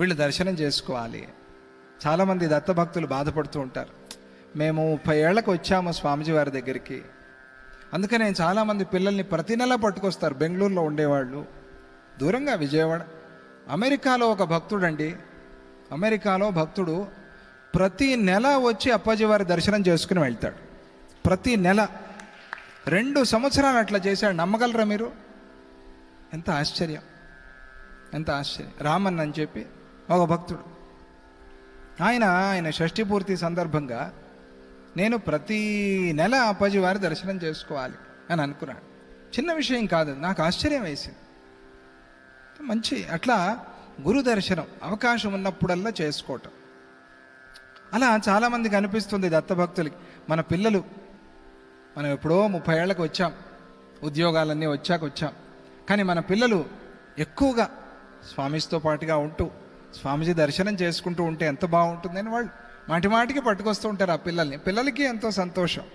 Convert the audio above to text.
వీళ్ళు దర్శనం చేసుకోవాలి. చాలామంది దత్తభక్తులు బాధపడుతూ ఉంటారు, మేము 30 ఏళ్లకు వచ్చాము స్వామీజీ వారి దగ్గరికి, అందుకనే చాలామంది పిల్లల్ని ప్రతి నెల పట్టుకొస్తారు. బెంగళూరులో ఉండేవాళ్ళు, దూరంగా విజయవాడ. అమెరికాలో ఒక భక్తుడు అండి, అమెరికాలో భక్తుడు ప్రతి నెల వచ్చి అప్పాజీ వారి దర్శనం చేసుకుని వెళ్తాడు. ప్రతి నెల 2 సంవత్సరాలు అట్లా చేశాడు. నమ్మగలరా మీరు? ఎంత ఆశ్చర్యం, ఎంత ఆశ్చర్యం. రామన్ అని చెప్పి ఒక భక్తుడు, ఆయన షష్ఠి పూర్తి సందర్భంగా నేను ప్రతి నెల అప్పాజీ వారి దర్శనం చేసుకోవాలి అని అనుకున్నాడు. చిన్న విషయం కాదు, నాకు ఆశ్చర్యం వేసింది. మంచి అట్లా గురు దర్శనం అవకాశం ఉన్నప్పుడల్లా చేసుకోవటం. అలా చాలామందికి అనిపిస్తుంది దత్తభక్తులకి, మన పిల్లలు, మనం ఎప్పుడో 30 ఏళ్ళకి వచ్చాం, ఉద్యోగాలన్నీ వచ్చాం, కానీ మన పిల్లలు ఎక్కువగా స్వామీజీతో పాటుగా ఉంటూ స్వామీజీ దర్శనం చేసుకుంటూ ఉంటే ఎంత బాగుంటుందని వాళ్ళు మాటిమాటికి పట్టుకొస్తూ ఉంటారు ఆ పిల్లల్ని. పిల్లలకి ఎంతో సంతోషం.